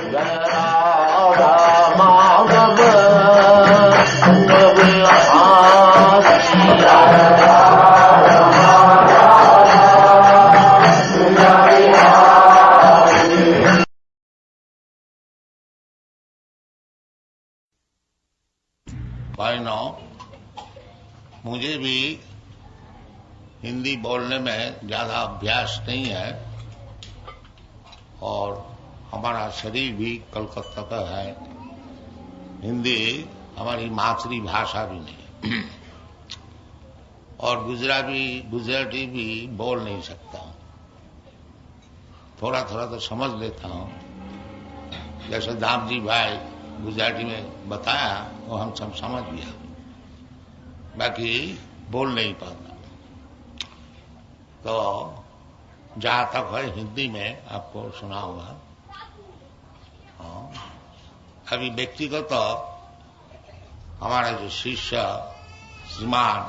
जय राधा माधव भाइयों, मुझे भी हिंदी बोलने में ज्यादा अभ्यास नहीं है और हमारा शरीर भी कलकत्ता का है। हिंदी हमारी मातृभाषा भी नहीं और गुजराती भी बोल नहीं सकता हूं। थोड़ा थोड़ा तो समझ लेता हूं, जैसे दामजी भाई गुजराती में बताया वो हम सब समझ गया, बाकी बोल नहीं पाता। तो जहां तक है हिंदी में आपको सुनाऊंगा। अभी व्यक्तिगत तो हमारे जो शिष्य श्रीमान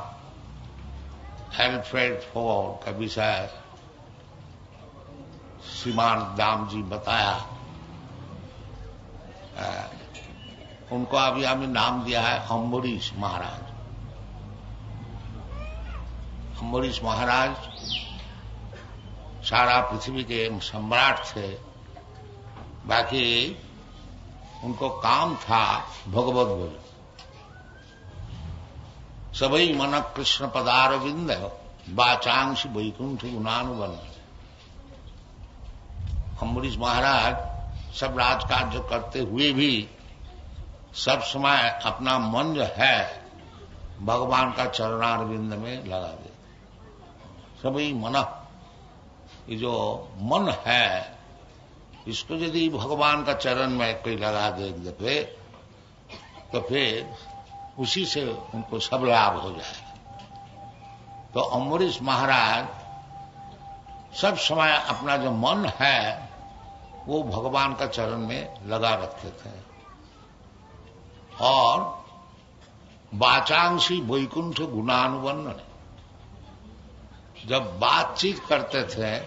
एल्फ्रेड फोर्ड का विषय श्रीमान दाम जी बताया, उनको अभी हमें नाम दिया है अम्बरीश महाराज। अम्बरीश महाराज सारा पृथ्वी के सम्राट थे, बाकी उनको काम था भगवत बोल। सबई मन कृष्ण पदारविंद वाचांश वैकुंठ गुणानुबंध। अम्बरीश महाराज सब राजकार्य करते हुए भी सब समय अपना मन जो है भगवान का चरणारविंद में लगा दे। सभी मन, ये जो मन है इसको यदि भगवान का चरण में कोई लगा दे एक दफे तो फिर उसी से उनको सब लाभ हो जाए। तो अम्बरीश महाराज सब समय अपना जो मन है वो भगवान का चरण में लगा रखते थे और वाचांशी वैकुंठ गुणानुबंधन, जब बातचीत करते थे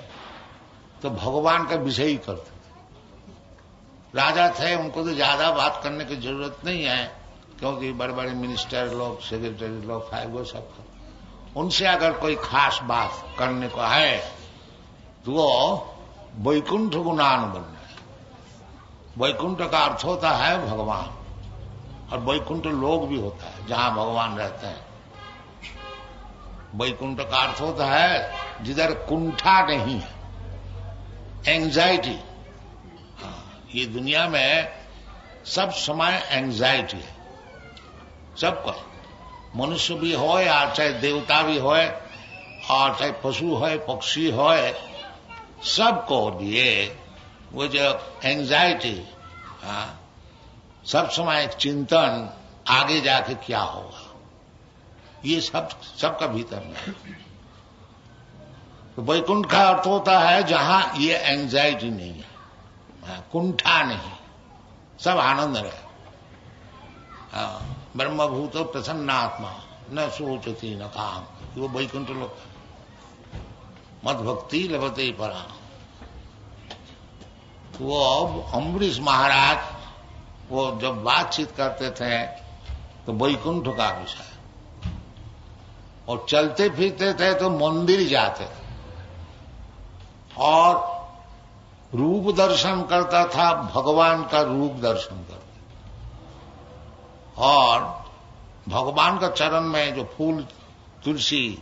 तो भगवान का विषय ही करते थे। राजा थे, उनको तो ज्यादा बात करने की जरूरत नहीं है, क्योंकि बड़े बड़े मिनिस्टर लोग, सेक्रेटरी लोग है, वो सब उनसे अगर कोई खास बात करने को है तो वो वैकुंठ गुणानुबंधन है। वैकुंठ का अर्थ होता है भगवान, और वैकुंठ लोग भी होता है जहां भगवान रहते हैं। वैकुंठ का अर्थ होता है जिधर कुंठा नहीं है, एंजाइटी। ये दुनिया में सब समय एंजाइटी है सबको, मनुष्य भी हो या चाहे देवता भी हो और चाहे पशु हो पक्षी हो, सबको लिए वो जो एंजाइटी, सब समय एक चिंतन आगे जाके क्या होगा, ये सबका भीतर में है। तो वैकुंठ का अर्थ होता है जहां ये एंजाइटी नहीं है, कुंठा नहीं, सब आनंद रहे। ब्रह्मभूत प्रसन्नात्मा न सोचती न काम, वो वैकुंठ लोग। मद भक्ति लभते परा। वो अम्बरीश महाराज वो जब बातचीत करते थे तो वैकुंठ का विषय, और चलते फिरते थे तो मंदिर जाते थे और रूप दर्शन करता था, भगवान का रूप दर्शन करता, और भगवान का चरण में जो फूल तुलसी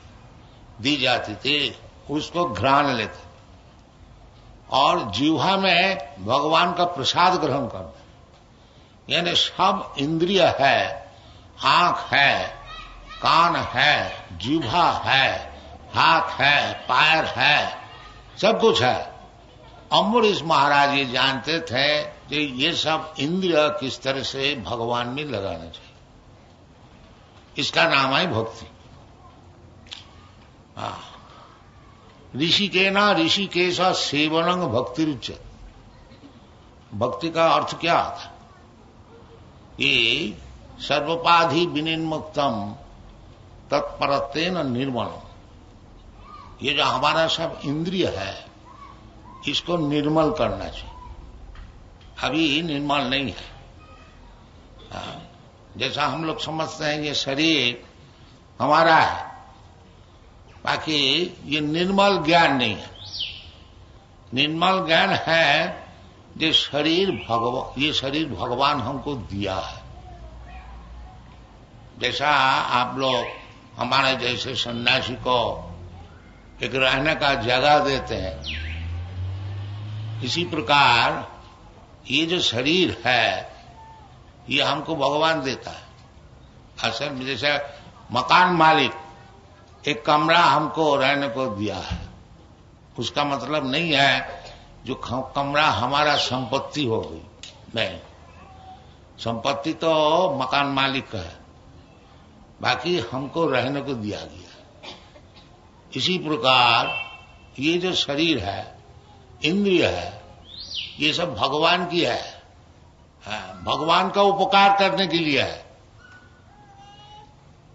दी जाती थी उसको घ्राण लेते और जीवा में भगवान का प्रसाद ग्रहण करते। यानी सब इंद्रिय है, आंख है, कान है, जीवा है, हाथ है, पैर है, सब कुछ है। अम्बरीश महाराज ये जानते थे कि ये सब इंद्रिय किस तरह से भगवान में लगाना चाहिए। इसका नाम है भक्ति। ऋषिकेना ऋषिकेश सेवनंग भक्ति रुच्यते। भक्ति का अर्थ क्या था? ये सर्वोपाधि विनिर्मुक्तम तत्परतेन निर्मलम। ये जो हमारा सब इंद्रिय है इसको निर्मल करना चाहिए। अभी निर्मल नहीं है। जैसा हम लोग समझते हैं ये शरीर हमारा है, बाकी ये निर्मल ज्ञान नहीं है। निर्मल ज्ञान है ये शरीर भगवान हमको दिया है। जैसा आप लोग हमारे जैसे सन्यासी को एक रहने का जगह देते हैं, इसी प्रकार ये जो शरीर है ये हमको भगवान देता है। असल में जैसे मकान मालिक एक कमरा हमको रहने को दिया है, उसका मतलब नहीं है जो कमरा हमारा संपत्ति हो गई, नहीं। संपत्ति तो मकान मालिक का है, बाकी हमको रहने को दिया गया। इसी प्रकार ये जो शरीर है, इंद्रिय है, ये सब भगवान की है, भगवान का उपकार करने के लिए है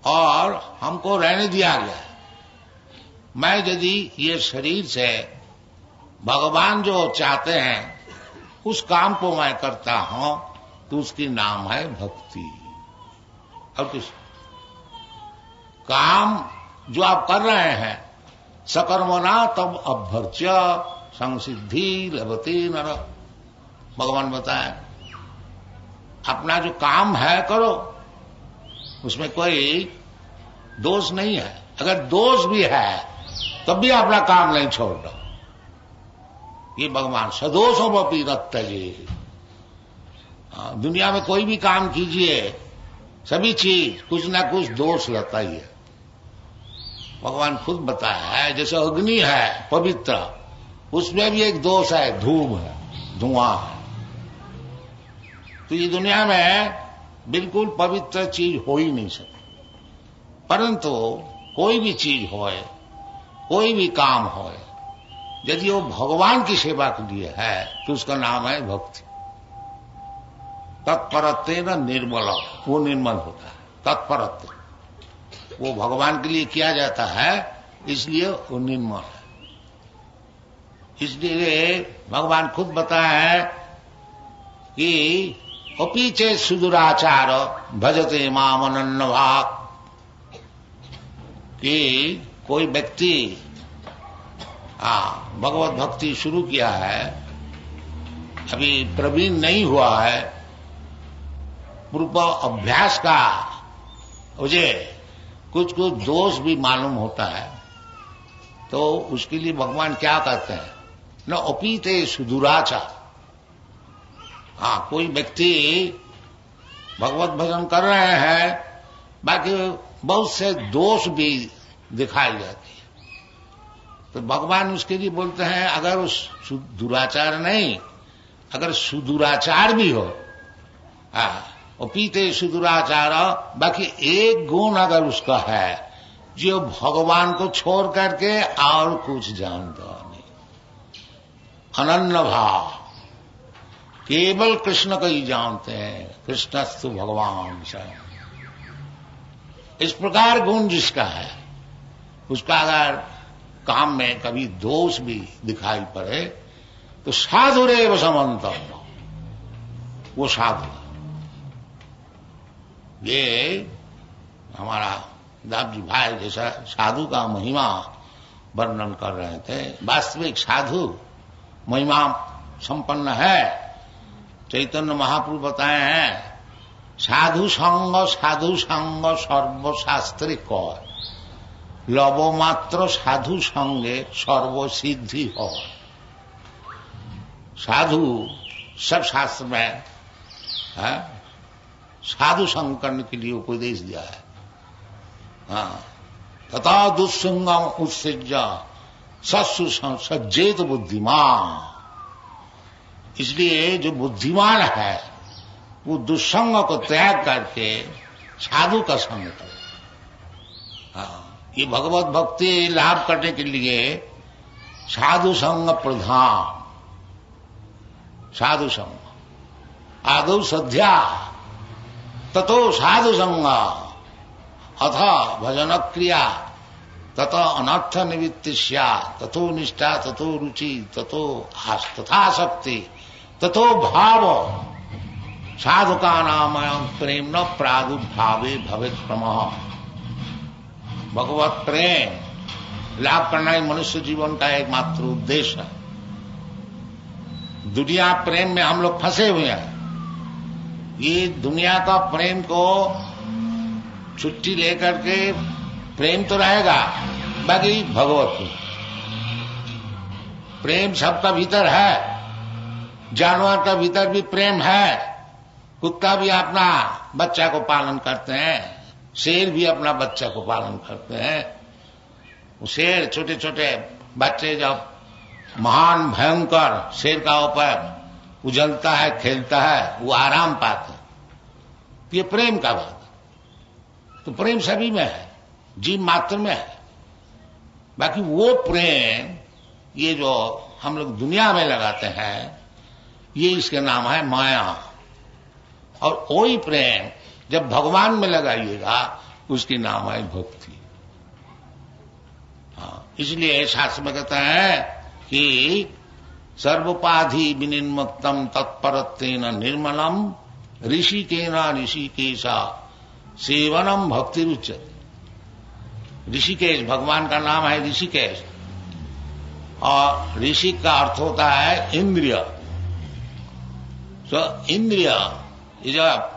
और हमको रहने दिया गया है। मैं यदि ये शरीर से भगवान जो चाहते हैं उस काम को मैं करता हूं तो उसकी नाम है भक्ति। और कुछ काम जो आप कर रहे हैं सकर्मणा तब अभ्यर्च्य संसिद्धि लभते नर, भगवान बताए अपना जो काम है करो, उसमें कोई दोष नहीं है। अगर दोष भी है तब भी अपना काम नहीं छोड़ दो। ये भगवान सदोषोपि न त्यजेत्। दुनिया में कोई भी काम कीजिए, सभी चीज कुछ ना कुछ दोष रहता ही है। भगवान खुद बताया है, जैसे अग्नि है पवित्र, उसमें भी एक दोष है, धूम है, धुआं है। तो ये दुनिया में बिल्कुल पवित्र चीज हो ही नहीं सकती। परंतु कोई भी चीज होए, कोई भी काम होए, यदि वो भगवान की सेवा के लिए है तो उसका नाम है भक्ति। तत्परत्वेन निर्मल, वो निर्मल होता है। तत्परत्व वो भगवान के लिए किया जाता है, इसलिए वो निर्मल है। इसलिए भगवान खुद बताया है कि अपीचे सुदुराचार भजते माम अनन्य भाग, कि कोई व्यक्ति भगवत भक्ति शुरू किया है, अभी प्रवीण नहीं हुआ है, पूर्व अभ्यास का मुझे कुछ कुछ दोष भी मालूम होता है, तो उसके लिए भगवान क्या कहते हैं, न अपीते सुदुराचार। कोई व्यक्ति भगवत भजन कर रहे हैं, बाकी बहुत से दोष भी दिखाई जाते हैं, तो भगवान उसके लिए बोलते हैं अगर उस दुराचार नहीं, अगर सुदुराचार भी हो, अपीते सुदुराचार, बाकी एक गुण अगर उसका है जो भगवान को छोड़ करके और कुछ जानता नहीं, अनन्य भाव, केवल कृष्ण को ही जानते हैं, कृष्णस्तु भगवान स्वयं। इस प्रकार गुण जिसका है, उसका अगर काम में कभी दोष भी दिखाई पड़े तो साधुरेव समन्तम्, वो साधु। ये हमारा दाब जी भाई जैसा साधु का महिमा वर्णन कर रहे थे। वास्तविक साधु महिमा संपन्न है। चैतन्य महाप्रभु बताए हैं, साधु संग सर्वशास्त्री कौर, लवो मात्र साधु संगे सर्व सिद्धि हो। साधु सब शास्त्र में है, साधु संग करने के लिए उपदेश दिया है। तथा दुस्संगम उत्सृज्य सत्सु सज्जेत बुद्धिमान। इसलिए जो बुद्धिमान है वो दुस्संग को त्याग करके साधु का संग करे। ये भगवत भक्ति लाभ करने के लिए साधु संग प्रधान, साधु संग आदौ सध्या ततो साधु संग अथ भजन क्रिया तत अनर्थ निवृत्ति स्यात्, ततो निष्ठा ततो रुचि ततो तथाशक्ति ततो भाव साधुका नाम प्रेम न प्रादुर्भावे भवेत् प्रमः। भगवत प्रेम लाभ करना ही मनुष्य जीवन का एकमात्र उद्देश्य है। दुनिया प्रेम में हम लोग फंसे हुए हैं। ये दुनिया का प्रेम को छुट्टी लेकर के प्रेम तो रहेगा, बाकी भगवत प्रेम सबका भीतर है। जानवर का भीतर भी प्रेम है। कुत्ता भी अपना बच्चा को पालन करते हैं, शेर भी अपना बच्चा को पालन करते हैं। शेर छोटे छोटे बच्चे जब महान भयंकर शेर का ऊपर उजलता है, खेलता है, वो आराम पाते हैं। ये प्रेम का बात है। तो प्रेम सभी में है, जीव मात्र में है। बाकी वो प्रेम ये जो हम लोग दुनिया में लगाते हैं, ये इसके नाम है माया। और वही प्रेम जब भगवान में लगाइएगा, उसकी नाम है भक्ति। हाँ, इसलिए शास्त्र में कहते हैं कि सर्वोपाधि विनिर्मुक्तम तत्परत्वेन निर्मलम ऋषिकेना ऋषिकेशा सेवनम भक्ति रुच्यते। ऋषिकेश भगवान का नाम है ऋषिकेश, और ऋषि का अर्थ होता है इंद्रिय। तो इंद्रिय जब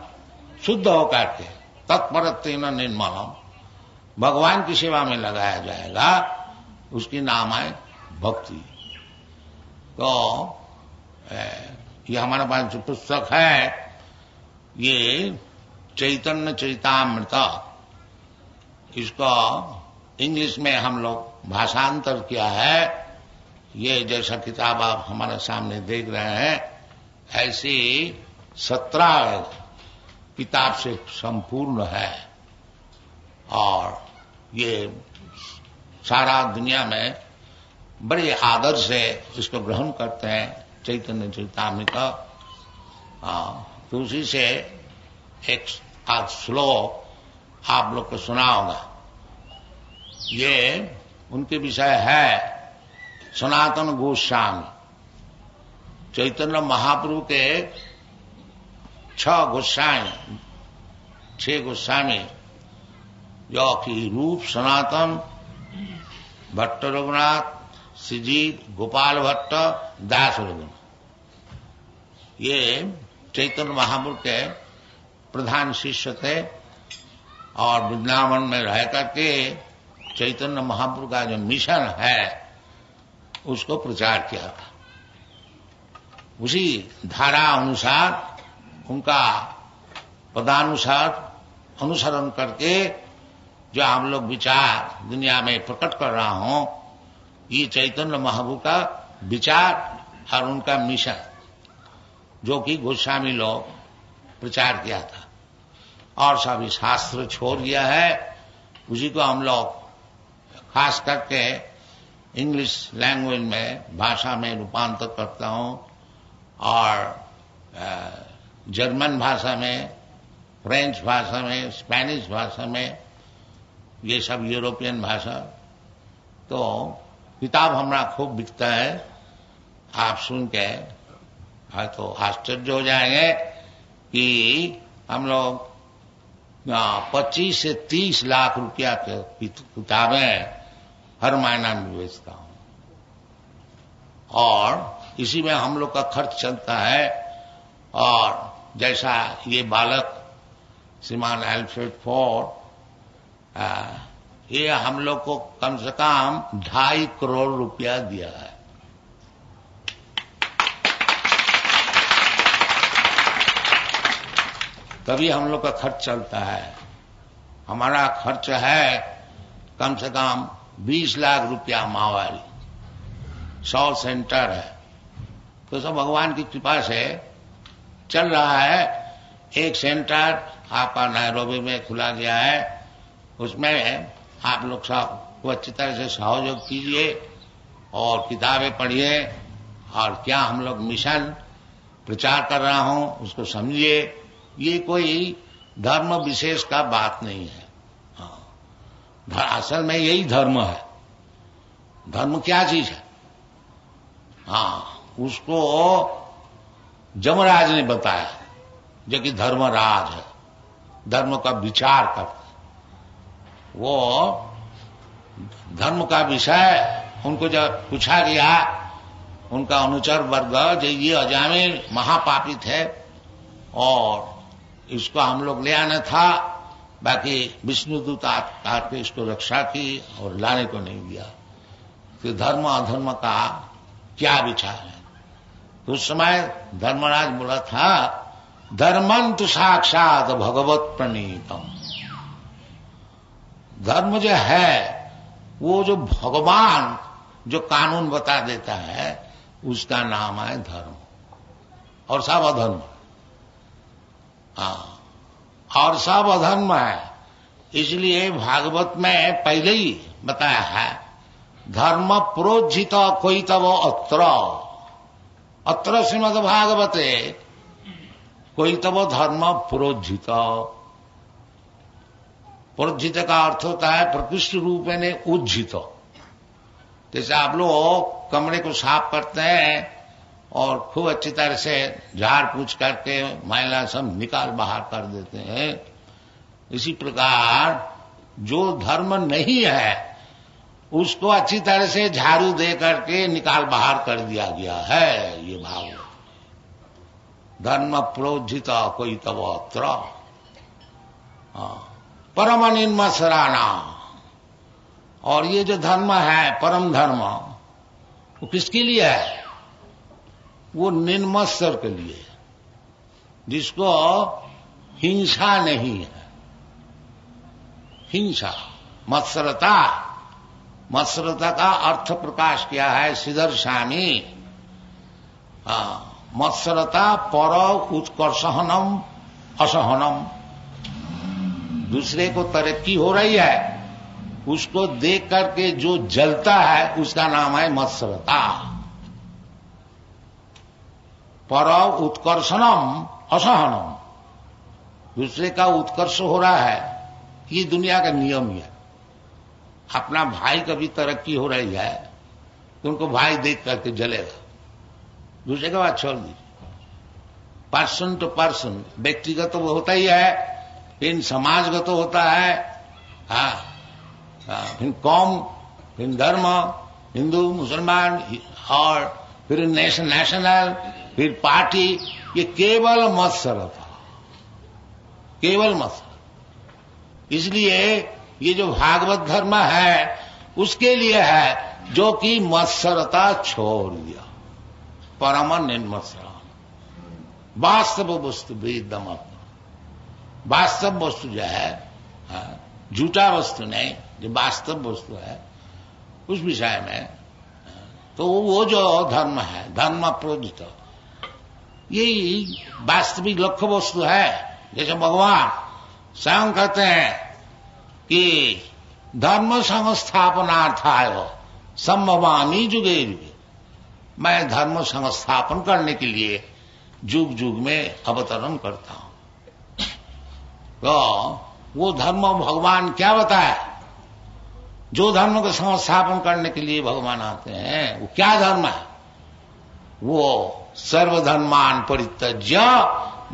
शुद्ध होकर के तत्परत्वेन निर्मलम भगवान की सेवा में लगाया जाएगा, उसकी नाम है भक्ति। तो ये हमारे पास जो पुस्तक है, ये चैतन्य चरितामृत, इसको इंग्लिश में हम लोग भाषांतर किया है। ये जैसा किताब आप हमारे सामने देख रहे हैं, ऐसी 17 किताब से संपूर्ण है। और ये सारा दुनिया में बड़े आदर से इसको ग्रहण करते हैं, चैतन्य चरितामृत। तो उसी से एक आज श्लोक आप लोग को सुना होगा। ये उनके विषय है सनातन गोस्वामी। चैतन्य महाप्रभु के 6 गोस्वामी जो कि रूप सनातन, भट्ट रघुनाथ, श्रीजीत, गोपाल भट्ट, दास रघुनाथ, ये चैतन्य महाप्रभु के प्रधान शिष्य थे। और वृंदावन में रह करके चैतन्य महाप्रभु का जो मिशन है उसको प्रचार किया था। उसी धारा अनुसार, उनका पदानुसार अनुसरण करके जो हम लोग विचार दुनिया में प्रकट कर रहा हूं, ये चैतन्य महाप्रभु का विचार और उनका मिशन, जो कि गोस्वामी लोग प्रचार किया था। और सभी शास्त्र छोड़ दिया है, उसी को हम लोग खास करके इंग्लिश लैंग्वेज में भाषा में रूपांतर करता हूं, और जर्मन भाषा में, फ्रेंच भाषा में, स्पेनिश भाषा में, ये सब यूरोपियन भाषा। तो किताब हमारा खूब बिकता है। आप सुन के तो आश्चर्य हो जाएंगे कि हम लोग 25 से 30 लाख रुपया की किताबें हर महीना में बेचता हूं, और इसी में हम लोग का खर्च चलता है। और जैसा ये बालक श्रीमान एल्फ्रेड फोर्ड, ये हम लोग को कम से कम 2.5 करोड़ रुपया दिया है। तभी हम लोग का खर्च चलता है। हमारा खर्च है कम से कम 20 लाख रुपया माहवारी। 100 सेंटर है, तो सब भगवान की कृपा से चल रहा है। एक सेंटर आपका नैरोबी में खुला गया है, उसमें आप लोग सब को अच्छी तरह से सहयोग कीजिए और किताबें पढ़िए, और क्या हम लोग मिशन प्रचार कर रहा हूं उसको समझिए। ये कोई धर्म विशेष का बात नहीं है। हाँ, असल में यही धर्म है। धर्म क्या चीज है? हाँ, उसको जमराज ने बताया, जो कि धर्मराज है, धर्म का विचार करता है। वो धर्म का विषय उनको जब पूछा गया, उनका अनुचर वर्ग, जो ये अजामिल महापापी थे और इसको हम लोग ले आना था, बाकी विष्णुदूत आके इसको रक्षा की और लाने को नहीं दिया। तो धर्म अधर्म का क्या विचार है? तो उस समय धर्मराज बोला था, धर्मंतु साक्षात भगवत प्रणीतम। धर्म जो है वो जो भगवान जो कानून बता देता है उसका नाम है धर्म, और सब अधर्म। और सब अधर्म है। इसलिए भागवत में पहले ही बताया है, धर्म प्रोज्झित कोई तब अत्र श्रीमद् भागवते कोई तब धर्म प्रोज्झित। प्रोज्झित का अर्थ होता है प्रकृष्ट रूप में उज्जित। जैसे आप लोग कमरे को साफ करते हैं और खूब अच्छी तरह से झाड़ पूछ करके मैला सब निकाल बाहर कर देते हैं, इसी प्रकार जो धर्म नहीं है उसको अच्छी तरह से झाड़ू दे करके निकाल बाहर कर दिया गया है। ये भाव धर्म प्रोज्झित कोई तब अत्र परम निर्मत्सराणा। और ये जो धर्म है परम धर्म, वो किसके लिए है? वो निर्मत्सर के लिए, जिसको हिंसा नहीं है। हिंसा मत्सरता, मत्सरता का अर्थ प्रकाश किया है श्रीधर स्वामी। मत्सरता पर उत्कर्षहनम असहनम। दूसरे को तरक्की हो रही है उसको देख करके जो जलता है उसका नाम है मत्सरता। पर उत्कर्षणम असहनम। दूसरे का उत्कर्ष हो रहा है, ये दुनिया का नियम है। अपना भाई का भी तरक्की हो रही है तो उनको भाई देख करके जलेगा, दूसरे का बात छोड़ दीजिए। पर्सन टू पर्सन, व्यक्तिगत तो होता ही है, फिर समाजगत तो होता है, फिर कौम, फिर धर्म, हिंदू मुसलमान, और फिर नेशनल, फिर पार्टी। ये केवल मत्सरता, केवल मत्सर। इसलिए ये जो भागवत धर्म है उसके लिए है जो कि मत्सरता छोड़ दिया, परम निर्मत्सर। वास्तव वस्तु वेदम, वास्तव वस्तु जो है, झूठा वस्तु नहीं, जो वास्तव वस्तु है उस विषय में, तो वो जो धर्म है, धर्म प्रोजित, यही वास्तविक लक्ष्य वस्तु है। जैसे भगवान स्वयं कहते हैं कि धर्म संस्थापनार्थाय संभवामि युगे युगे। मैं धर्म संस्थापन करने के लिए जुग जुग में अवतरण करता हूं। तो वो धर्म भगवान क्या बताया? जो धर्म का संस्थापन करने के लिए भगवान आते हैं वो क्या धर्म है? वो सर्वधर्मान परित्यज्य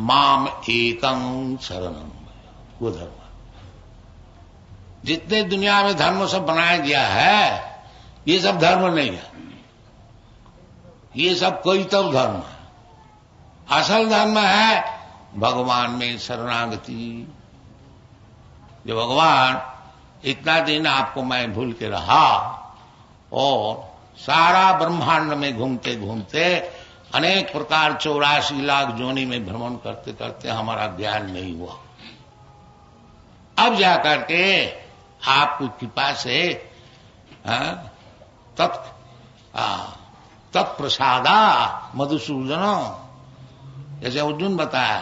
माम एकं शरणं, वो धर्म। जितने दुनिया में धर्म सब बनाया गया है ये सब धर्म नहीं है, ये सब कोई तब धर्म है। असल धर्म है भगवान में शरणागति। जो भगवान इतना दिन आपको मैं भूल के रहा और सारा ब्रह्मांड में घूमते घूमते अनेक प्रकार 84 लाख जोनी में भ्रमण करते करते हमारा ज्ञान नहीं हुआ। अब जाकर के आपकी कृपा से तत्प्रसादा मधुसूदन, जैसे अर्जुन बताया,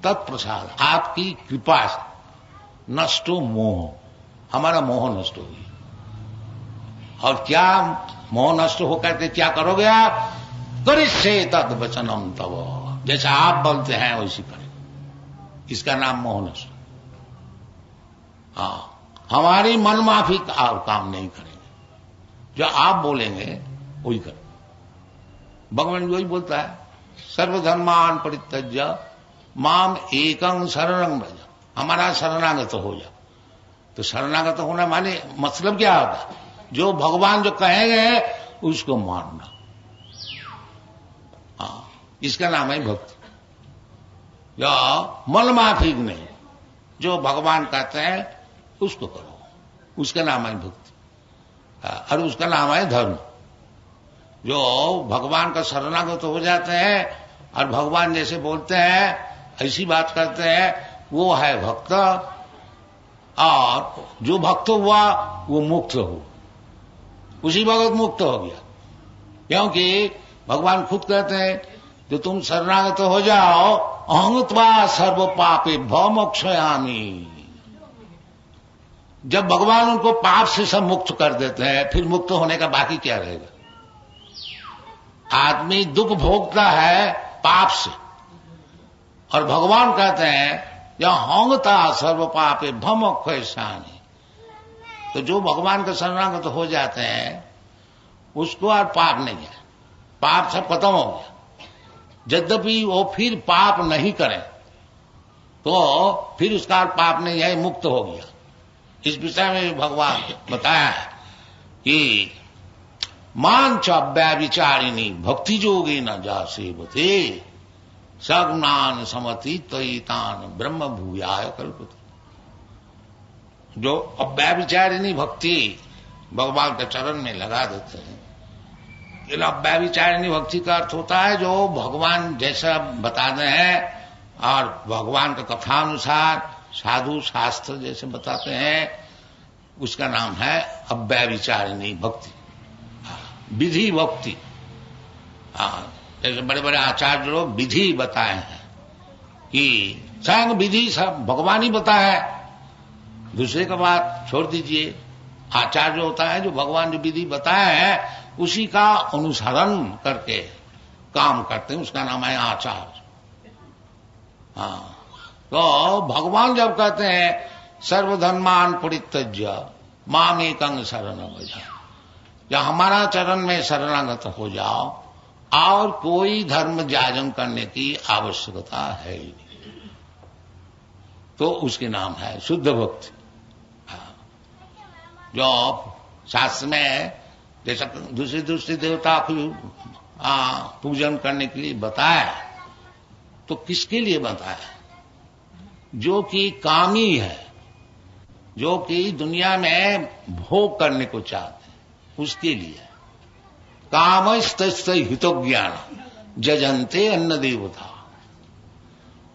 तत्प्रसाद, आपकी कृपा से नष्टो मोह, हमारा मोह नष्ट हो गया। और क्या मोह नष्ट होकर के क्या करोगे आप? करिष्ये तद वचनम तव, जैसा आप बोलते हैं वैसी करें। इसका नाम मोह नष्ट। हमारी मनमाफी और काम नहीं करेंगे, जो आप बोलेंगे वही करें। भगवान वही बोलता है, सर्वधर्मान परित्यज्य माम एकं शरणं व्रज, हमारा शरणागत हो जा। तो शरणागत होना माने मतलब क्या होता? जो भगवान जो कहेंगे उसको मानना। हाँ, इसका नाम है भक्ति। या मन माफिक नहीं, जो भगवान कहते हैं उसको करो, उसका नाम है भक्ति। और उसका नाम है धर्म। जो भगवान का शरणागत हो जाते हैं और भगवान जैसे बोलते हैं ऐसी बात करते हैं, वो है भक्त। और जो भक्त हुआ वो मुक्त हो, उसी वक्त मुक्त हो गया। क्योंकि भगवान खुद कहते हैं जो तुम शरणागत हो जाओ, अहंत्वा सर्व पापे भव मोक्षयामि। जब भगवान उनको पाप से सब मुक्त कर देते हैं, फिर मुक्त होने का बाकी क्या रहेगा? आदमी दुख भोगता है पाप से, और भगवान कहते हैं या होंगता सर्व पापे भव मोक्षयामि। तो जो भगवान के शरणागत हो जाते हैं उसको और पाप नहीं है, पाप सब खत्म हो गया। यद्यपि वो फिर पाप नहीं करें तो फिर उसका पाप नहीं है, मुक्त हो गया। इस विषय में भगवान बताया है कि मान च व्यभिचारिणी भक्ति जोगी न जा सेवते सज्ञान समति तयितान ब्रह्म भूयाय कल्पते। जो अव्यभिचारिणी भक्ति भगवान के चरण में लगा देते हैं, ये अव्यभिचारिणी भक्ति का अर्थ होता है जो भगवान जैसा बताते हैं और भगवान के कथानुसार साधु शास्त्र जैसे बताते हैं, उसका नाम है अव्यभिचारिणी भक्ति, विधि भक्ति। जैसे बड़े बड़े आचार्य लोग विधि बताए हैं कि स्वयं विधि सब भगवान ही बताया है, दूसरे का बात छोड़ दीजिए। आचार्य होता है जो भगवान जो विधि बताया है उसी का अनुसरण करके काम करते हैं, उसका नाम है आचार्य। हाँ, तो भगवान जब कहते हैं सर्वधर्मान परित्यज्य माम एकं शरणं व्रज, या हमारा चरण में शरणागत हो जाओ और कोई धर्म जाजन करने की आवश्यकता है ही नहीं, तो उसके नाम है शुद्ध भक्ति। जो शास्त्र में जैसा दूसरे दूसरे देवता को पूजन करने के लिए बताया, तो किसके लिए बताया? जो कि कामी है, जो कि दुनिया में भोग करने को चाहते हैं, उसके लिए। कामस्तस्य हितोज्ञान जजन्ते अन्न देवता।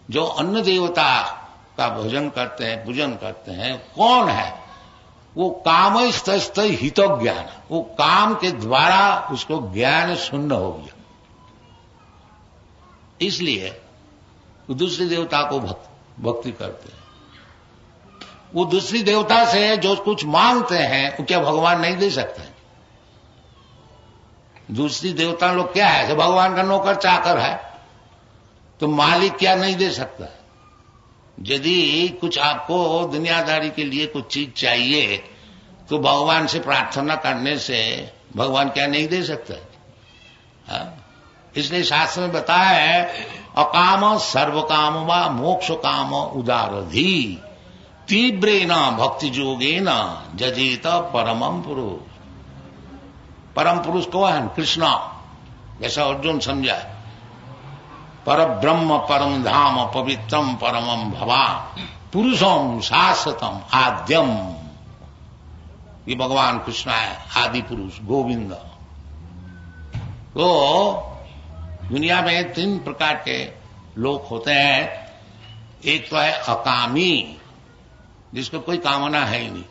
जो अन्न देवता का भजन करते हैं, पूजन करते हैं, कौन है? वो कामस्तस्य हितोज्ञान, वो काम के द्वारा उसको ज्ञान शून्य हो गया, इसलिए वो दूसरे देवता को भक्ति करते हैं। वो दूसरी देवता से जो कुछ मांगते हैं वो क्या भगवान नहीं दे सकते? दूसरी देवता लोग क्या है? तो भगवान का नौकर चाकर है, तो मालिक क्या नहीं दे सकता? यदि कुछ आपको दुनियादारी के लिए कुछ चीज चाहिए तो भगवान से प्रार्थना करने से भगवान क्या नहीं दे सकता? इसलिए शास्त्र में बताया है अकाम सर्व काम व मोक्ष काम उदारधी तीव्रेण भक्ति जोगेन जजेत परमं पुरुष। परम पुरुष को है कृष्णा, जैसा अर्जुन समझा, पर ब्रह्म परम धाम पवित्रम परमं भवान पुरुषम शाश्वतम आद्यम। ये भगवान कृष्ण है, आदि पुरुष गोविंद। तो दुनिया में 3 प्रकार के लोग होते हैं। एक तो है अकामी, जिसको कोई कामना है ही नहीं,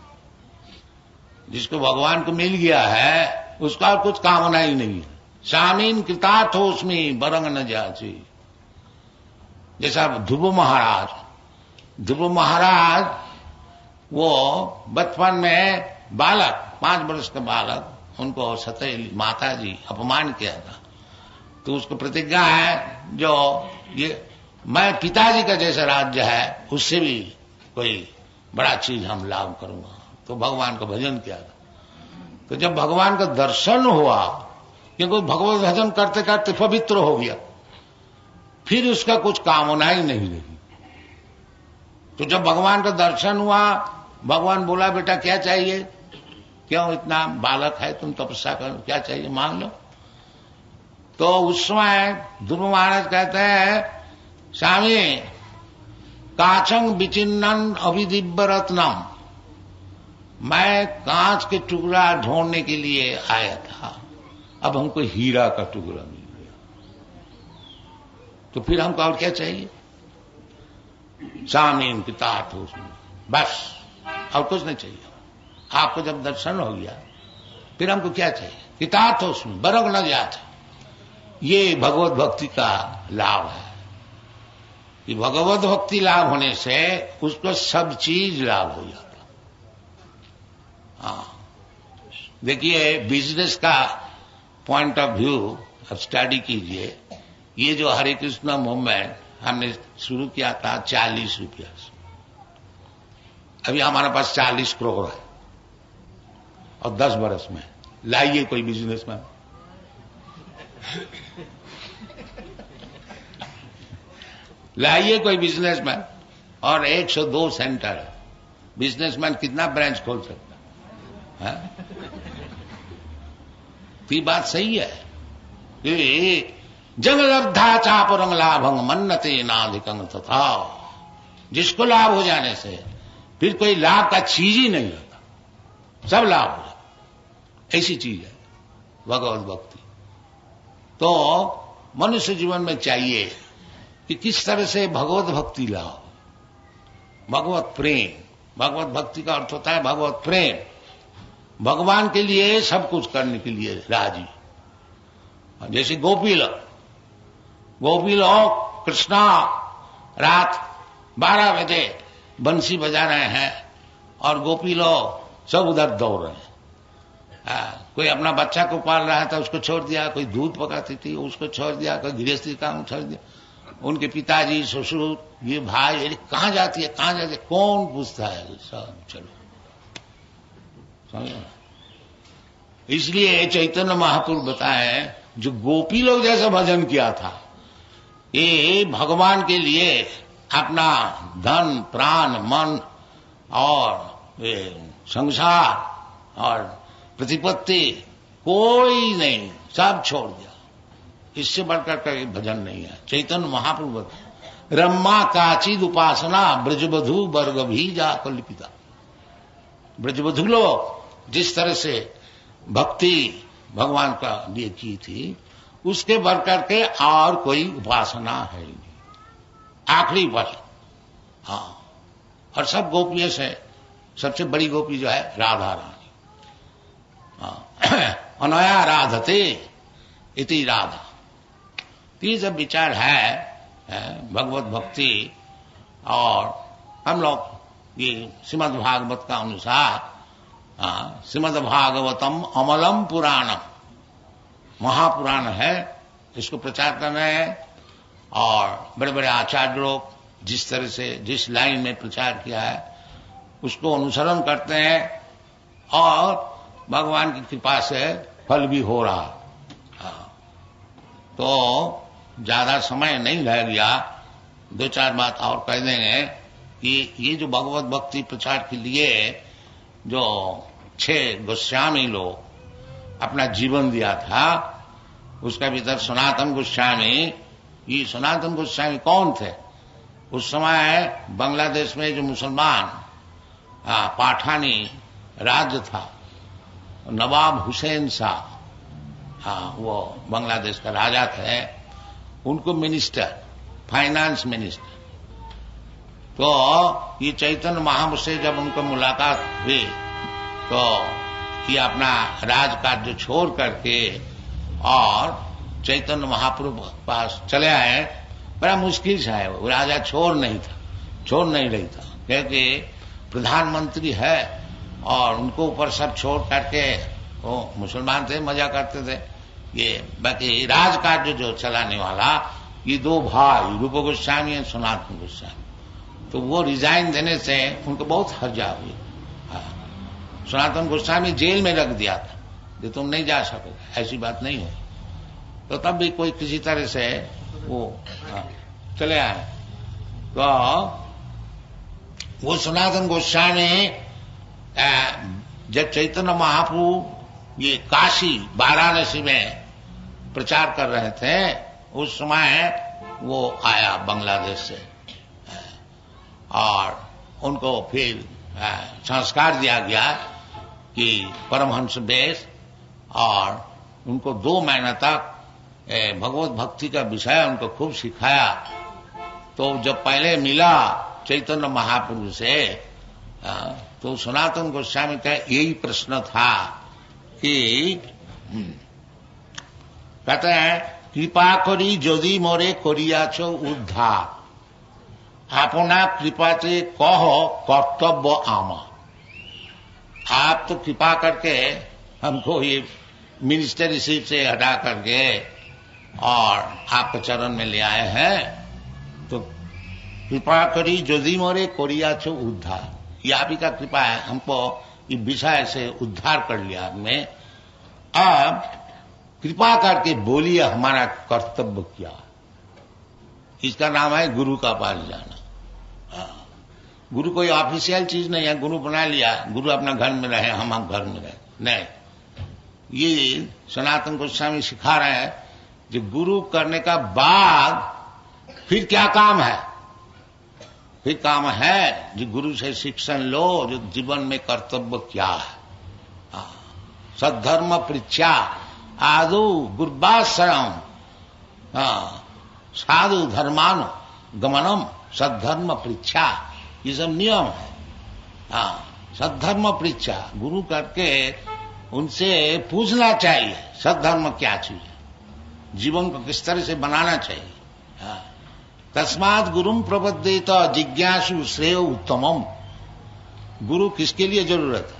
जिसको भगवान को मिल गया है उसका कुछ कामना ही नहीं है। शामीन कृतार्थोस्मि बरंग न जाची। जैसा ध्रुव महाराज वो बचपन में बालक 5 वर्ष का बालक, उनको सतैली माता जी अपमान किया था, तो उसको प्रतिज्ञा है जो ये मैं पिताजी का जैसा राज्य है उससे भी कोई बड़ा चीज हम लाभ करूंगा, तो भगवान का भजन किया था। तो जब भगवान का दर्शन हुआ, क्योंकि भगवत भजन करते करते पवित्र हो गया, फिर उसका कुछ कामना ही नहीं रही। तो जब भगवान का दर्शन हुआ, भगवान बोला बेटा क्या चाहिए, क्यों इतना बालक है, तुम तपस्या करो, क्या चाहिए मांग लो। तो उस समय ध्रुव महाराज कहते हैं स्वामी काचंग विचिन्नन अभिदिव्य रत्नम, मैं कांच के टुकड़ा ढूंढने के लिए आया था, अब हमको हीरा का टुकड़ा मिल गया, तो फिर हमको और क्या चाहिए। स्वामी पितार्थ हो उसमें, बस और कुछ नहीं चाहिए। आपको जब दर्शन हो गया फिर हमको क्या चाहिए, पितार्थ हो उसमें, बरग न जाता। ये भगवत भक्ति का लाभ है कि भगवत भक्ति लाभ होने से उसको सब चीज लाभ हो जाता। हाँ, देखिए बिजनेस का पॉइंट ऑफ व्यू अब स्टडी कीजिए। ये जो हरे कृष्ण मूवमेंट हमने शुरू किया था 40 रुपया से, अभी हमारे पास 40 करोड़ है और 10 बरस में लाइए कोई बिजनेसमैन। लाइए कोई बिजनेसमैन और 102 सेंटर है। बिजनेसमैन कितना ब्रांच खोल सकता है? तो ये बात सही है कि जंग लब्धा चापरंग लाभंग मन्नते नाधिकंग तथा, जिसको लाभ हो जाने से फिर कोई लाभ का चीज ही नहीं रहता, सब लाभ हो जाता। ऐसी चीज है भगवत भक्ति। तो मनुष्य जीवन में चाहिए कि किस तरह से भगवत भक्ति लाओ, भगवत प्रेम। भगवत भक्ति का अर्थ होता है भगवत प्रेम, भगवान के लिए सब कुछ करने के लिए राजी। जैसे गोपी लोग कृष्णा रात 12 बजे बंसी बजा रहे हैं और गोपी लोग सब उधर दौड़ रहे हैं। कोई अपना बच्चा को पाल रहा था उसको छोड़ दिया, कोई दूध पकाती थी उसको छोड़ दिया, कोई गृहस्थी काम छोड़ दिया, उनके पिताजी ससुर ये भाई कहां जाती है कहां जाती है, कौन पूछता है, सब चलो समझो। इसलिए चैतन्य महाप्रभु बताए जो गोपी लोग जैसा भजन किया था, ये भगवान के लिए अपना धन प्राण मन और संसार और प्रतिपत्ति कोई नहीं, सब छोड़ दिया। इससे बढ़कर का भजन नहीं है। चैतन्य महाप्रभु बताए रम्मा काचिद उपासना ब्रजबधु वर्ग भी जा कल्पिता। ब्रजबधु लोग जिस तरह से भक्ति भगवान का लिए की थी उसके बढ़कर के और कोई उपासना है नहीं, आखिरी उपासना। हाँ, और सब गोपियों से सबसे बड़ी गोपी जो है राधा रानी। हाँ, अनया राधते इति राधा। ये जब विचार है भगवत भक्ति, और हम लोग ये श्रीमद् भागवत का अनुसार श्रीमद् भागवतम अमलम पुराणम, महापुराण है, इसको प्रचार कर रहे हैं। और बड़े बड़े आचार्य लोग जिस तरह से जिस लाइन में प्रचार किया है उसको अनुसरण करते हैं और भगवान की कृपा से फल भी हो रहा। तो ज्यादा समय नहीं रह गया, 2-4 बात और कह देंगे कि ये जो भगवत भक्ति प्रचार के लिए जो 6 गोस्वामी लोग अपना जीवन दिया था, उसका भीतर सनातन गोस्वामी। ये सनातन गोस्वामी कौन थे? उस समय बांग्लादेश में जो मुसलमान पाठानी राज्य था, नवाब हुसैन शाह, वो बांग्लादेश का राजा थे, उनको मिनिस्टर, फाइनेंस मिनिस्टर। तो ये चैतन्य महाप्रभु से जब उनको मुलाकात हुई तो ये अपना राजकार्य छोड़ करके और चैतन्य महाप्रभु पास चले आए। बड़ा मुश्किल से है, वो राजा छोड़ नहीं रही था, क्योंकि प्रधानमंत्री है और उनको ऊपर सब छोड़ करके, वो मुसलमान थे, मजा करते थे। ये बाकी राजकार्य जो चलाने वाला ये 2 भाई रूप गोस्वामी और सनातन गोस्वामी, तो वो रिजाइन देने से उनको बहुत हर्जा हुई। सनातन गोस्वामी जेल में रख दिया था कि तुम नहीं जा सकोगे, ऐसी बात नहीं है। तो तब भी कोई किसी तरह से वो चले आए। तो वो सनातन गोस्वामी जब चैतन्य महाप्रभु ये काशी वाराणसी में प्रचार कर रहे थे, उस समय वो आया बांग्लादेश से और उनको फिर संस्कार दिया गया कि परमहंस वेश, और उनको 2 महीना तक भगवत भक्ति का विषय उनको खूब सिखाया। तो जब पहले मिला चैतन्य महाप्रभु से तो सनातन गोस्वामी का यही प्रश्न था कि कहते हैं कृपा करी यदि मोरे करियाछ उद्धार, अपना कृपा से कहो कर्तव्य आमा। आप तो कृपा करके हमको ये मिनिस्टरशिप से हटा करके और आपके चरण में ले आए हैं, तो कृपा करी यदि मोरे करियाछ उद्धार, ये आप ही का कृपा है, हमको इस विषय से उद्धार कर लिया हमने। अब कृपा करके बोलिए हमारा कर्तव्य क्या। इसका नाम है गुरु का पास जाना। गुरु कोई ऑफिशियल चीज नहीं है, गुरु बना लिया, गुरु अपना घर में रहे, हम घर में रहे, नहीं। ये सनातन गोस्वामी सिखा रहे हैं जो गुरु करने का बाद फिर क्या काम है। फिर काम है जो गुरु से शिक्षण लो, जो जीवन में कर्तव्य क्या है। सद्धर्म पृच्छा आदो गुरुवाश्रम, साधु धर्मानु गमनम, सद्धर्म पृच्छा, ये सब नियम है। सद्धर्म पृच्छा, गुरु करके उनसे पूछना चाहिए सद्धर्म क्या चीज है, जीवन को किस तरह से बनाना चाहिए। तस्मात् गुरुम प्रपद्येत जिज्ञासु श्रेय उत्तमम। गुरु किसके लिए जरूरत है?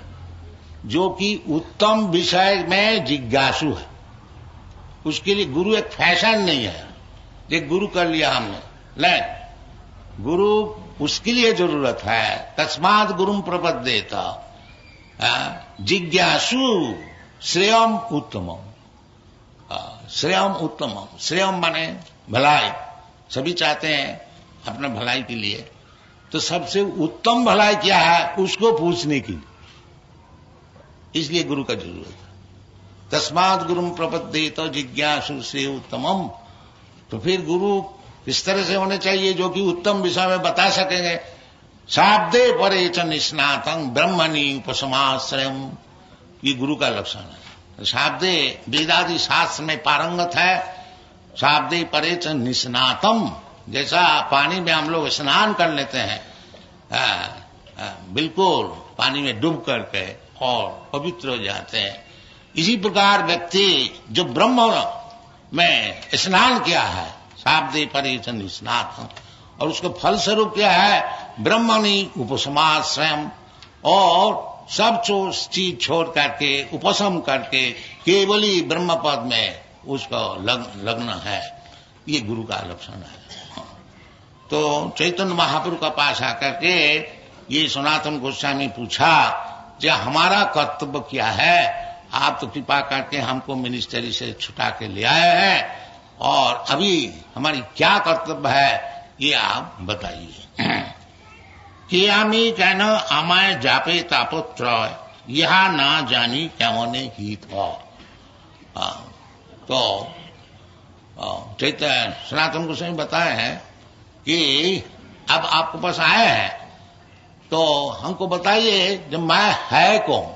जो कि उत्तम विषय में जिज्ञासु है, उसके लिए गुरु एक फैशन नहीं है, एक गुरु कर लिया हमने, नहीं। गुरु उसके लिए जरूरत है। तस्मात् गुरुम प्रपद्येत जिज्ञासु श्रेयम उत्तमम। श्रेयम उत्तमम, श्रेयम माने भलाई, सभी चाहते हैं अपना भलाई के लिए, तो सबसे उत्तम भलाई क्या है उसको पूछने की, इसलिए गुरु का जरूरत है। तस्मात् गुरुम प्रपद्येत जिज्ञासु श्रेय उत्तमम। तो फिर गुरु इस तरह से होने चाहिए जो कि उत्तम विषय में बता सकेंगे। शाब्दे परे च निष्णातं ब्रह्मणि उपसमाश्रयम्, ये गुरु का लक्षण है। शाब्दे वेदादि शास्त्र में पारंगत है। शाब्दे परे च निष्णातम, जैसा पानी में हम लोग स्नान कर लेते हैं, बिल्कुल पानी में डूब करके और पवित्र हो जाते हैं, इसी प्रकार व्यक्ति जो ब्रह्म में स्नान किया है, शाब्दे परे च निष्णातम, और उसका फल स्वरूप क्या है? ब्रह्मणि उपसमाश्रयम्, और सब चीज छोड़ करके उपशम करके केवल ही ब्रह्म पद में उसको लगना है। ये गुरु का लक्षण है। तो चैतन्य महाप्रभु का पास आकर के ये सनातन गोस्वामी पूछा जो हमारा कर्तव्य क्या है, आप तो कृपा करके हमको मिनिस्ट्री से छुटा के ले आए हैं, और अभी हमारी क्या कर्तव्य है ये आप बताइए। कि आमी कहना आमाय जापे तापत्र यहा ना जानी कैमने ही था। तो चैतन्य सनातन गोस्वामी बताए हैं कि अब आपके पास आए हैं तो हमको बताइए जब मैं है कौन,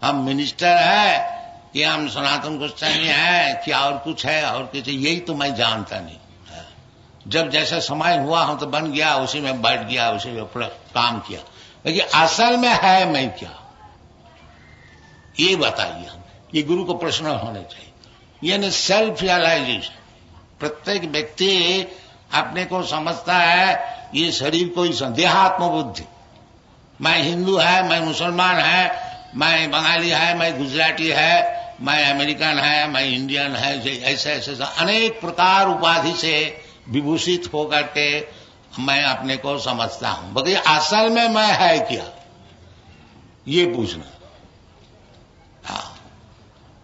हम मिनिस्टर है कि हम सनातन गोस्वामी है कि और कुछ है, और कुछ यही तो मैं जानता नहीं। जब जैसा समय हुआ हम तो बन गया, उसी में बैठ गया, उसी में काम किया, लेकिन असल में है मैं क्या, ये बताइए हम। ये गुरु को प्रश्न होने चाहिए। यानी सेल्फ रियलाइजेशन। प्रत्येक व्यक्ति अपने को समझता है ये शरीर को ही देहात्म बुद्धि, मैं हिंदू है, मैं मुसलमान है, मैं बंगाली है, मैं गुजराती है, मैं अमेरिकन है, मैं इंडियन है, ऐसे ऐसे अनेक प्रकार उपाधि से विभूषित होकर के मैं अपने को समझता हूं। बल्कि असल में मैं है क्या, ये पूछना। हाँ,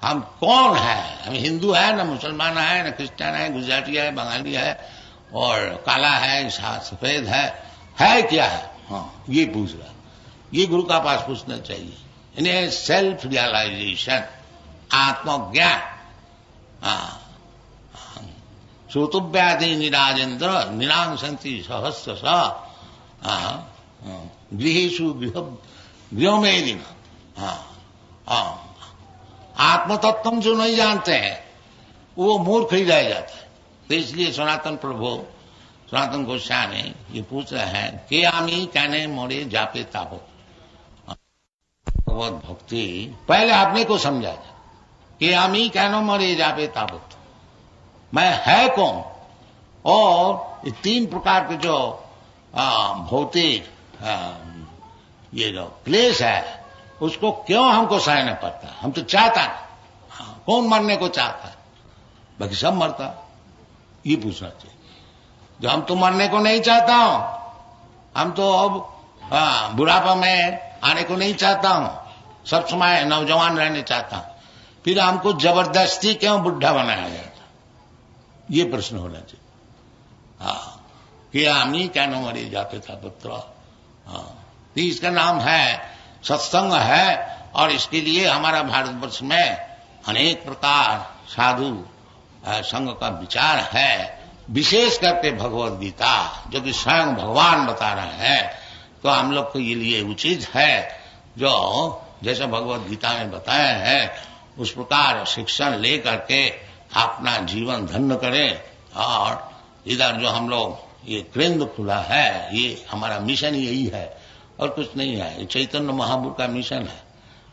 हम कौन है? हम हिंदू है, न मुसलमान है, न क्रिश्चियन है, गुजराती है, बंगाली है, और काला है, सफेद है क्या है? हाँ, ये पूछ रहा। ये गुरु का पास पूछना चाहिए। इन्हें सेल्फ रियलाइजेशन, आत्मज्ञान। श्रोतव्याधि निराजेन्द्र निरांसंति सहस्र गृहेशु गृहमेदिन। आत्मतत्व जो नहीं जानते हैं वो मूर्ख ही रह जाता है। तो इसलिए सनातन प्रभु, सनातन गोस्वामी ये पूछ रहे हैं के आमी कहने मोरे जापे ताबत। भगवत भक्ति पहले अपने को समझा जाए कि आमी कहनो मरे जापे ताबत, मैं है कौन। और ये तीन प्रकार के जो भौतिक ये जो क्लेश है उसको क्यों हमको सहना पड़ता है? हम तो चाहता है, कौन मरने को चाहता है? बाकी सब मरता। ये पूछना चाहिए। जो हम तो मरने को नहीं चाहता हूं, हम तो अब बुढ़ापा में आने को नहीं चाहता हूं, सब समय नौजवान रहने चाहता हूं, फिर हमको जबरदस्ती क्यों बुढ़ा बनाया जाता? ये प्रश्न होना चाहिए। कि आमी क्या न मरे जाते था पुत्र। इसका नाम है सत्संग है, और इसके लिए हमारा भारतवर्ष में अनेक प्रकार साधु संघ का विचार है। विशेष करके भगवद गीता जो कि स्वयं भगवान बता रहे हैं, तो हम लोग को ये लिए उचित है जो जैसा भगवद गीता में बताया है उस प्रकार शिक्षण ले करके अपना जीवन धन्य करें। और इधर जो हम लोग ये केंद्र खुला है, ये हमारा मिशन यही है और कुछ नहीं है। ये चैतन्य महापुरुष का मिशन है।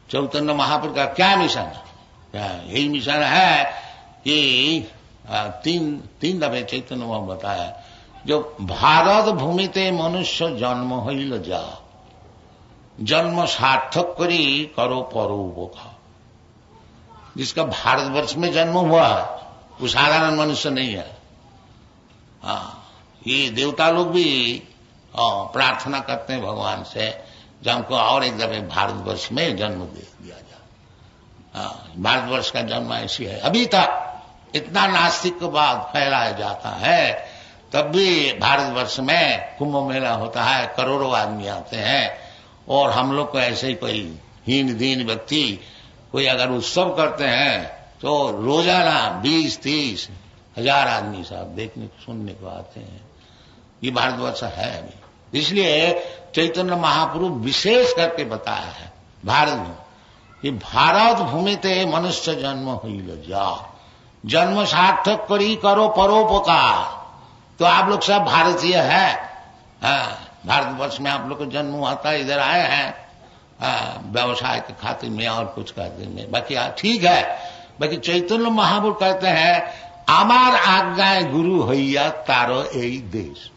चैतन्य महापुरुष का क्या मिशन है? यही मिशन है कि तीन दफे चैतन्य महा बताया, जो भारत भूमि ते मनुष्य जन्म हईल जा, जन्म सार्थक करी करो परोपकार। जिसका भारतवर्ष में जन्म हुआ है वो साधारण मनुष्य नहीं है। ये देवता लोग भी प्रार्थना करते हैं भगवान से जो हमको और एक दफे भारतवर्ष में जन्म दे दिया जाए। भारतवर्ष का जन्म ऐसी है। अभी तक इतना नास्तिक के बाद फैलाया जाता है, तब भी भारतवर्ष में कुंभ मेला होता है, करोड़ों आदमी आते हैं, और हम लोग को ऐसे ही कोई हीन दीन व्यक्ति कोई अगर उत्सव करते हैं तो रोजाना 20-30 हजार आदमी साहब देखने सुनने को आते हैं। ये भारतवर्ष है अभी। इसलिए चैतन्य महापुरुष विशेष करके बताया है भारत में कि भारत भूमि ते मनुष्य जन्म हुई जा, जन्म सार्थक करी करो परोपकार। तो आप लोग सब भारतीय है, भारतवर्ष में आप लोग को जन्म हुआ था, इधर आए हैं व्यवसाय के खातिर में और कुछ खातिर में। बाकी ठीक है। बाकी चैतन्य महापुरुष कहते हैं आमार आज्ञाएं गुरु हैया तारो यही देश।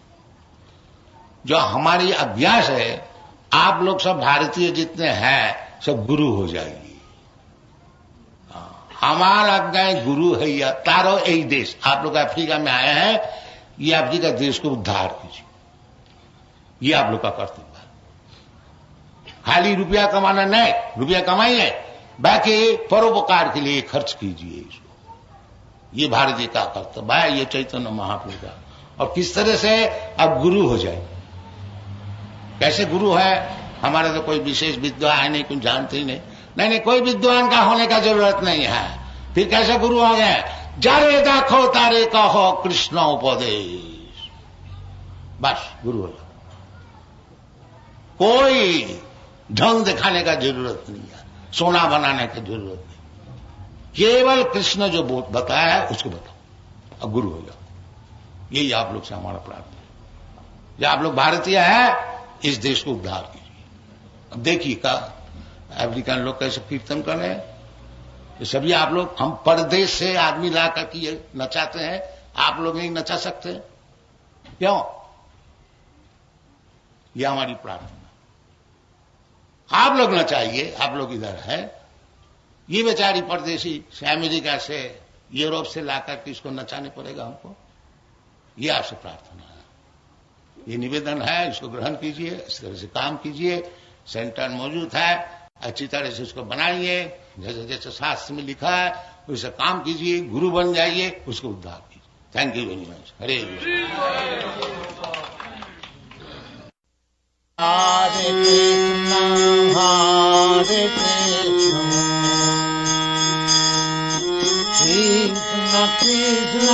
जो हमारी अभ्यास है, आप लोग सब भारतीय जितने हैं सब गुरु हो जाएगी। हमारा आज्ञाएं गुरु हैया तारो यही देश। आप लोग अफ्रीका में आए हैं, ये अफ्रीका देश को उद्धार कीजिए, ये आप लोग का कर्तव्य है। खाली रुपया कमाना नहीं, रुपया कमाइए, बाकी परोपकार के लिए खर्च कीजिए इसको। ये भारतीय का कर्तव्य है, ये चैतन्य महापुरुष का। और किस तरह से अब गुरु हो जाए, कैसे गुरु है? हमारा तो कोई विशेष विद्वान है नहीं, कुछ जानते ही नहीं। नहीं, कोई विद्वान का होने का जरूरत नहीं है। फिर कैसे गुरु हो गए? जारे देखो तारे कहो कृष्ण उपदेश, बस गुरु हो जाए। कोई ढंग दिखाने का जरूरत नहीं है, सोना बनाने की जरूरत नहीं। केवल कृष्ण जो बताया है उसको बताओ और गुरु हो जाओ। यही आप लोग से हमारा प्रार्थना है। जो आप लोग भारतीय है, इस देश को उद्धार कीजिए। अब देखिए का अफ्रीकन लोग कैसे कीर्तन कर रहे हैं। ये सभी आप लोग, हम परदेश से आदमी ला करके ये नचाते हैं, आप लोग नहीं नचा सकते क्यों? ये हमारी प्रार्थना। आप लोग नचाइए, आप लोग इधर है। ये बेचारी परदेशी से अमेरिका से यूरोप से लाकर के इसको नचाने पड़ेगा हमको। ये आपसे प्रार्थना है, ये निवेदन है, इसको ग्रहण कीजिए, इस तरह से काम कीजिए। सेंटर मौजूद है, अच्छी तरह से इसको बनाइए, जैसे जैसे शास्त्र में लिखा है वैसे काम कीजिए, गुरु बन जाइए, उसको उद्धार कीजिए। Thank you very much. Hare Hare Krishna Krishna Krishna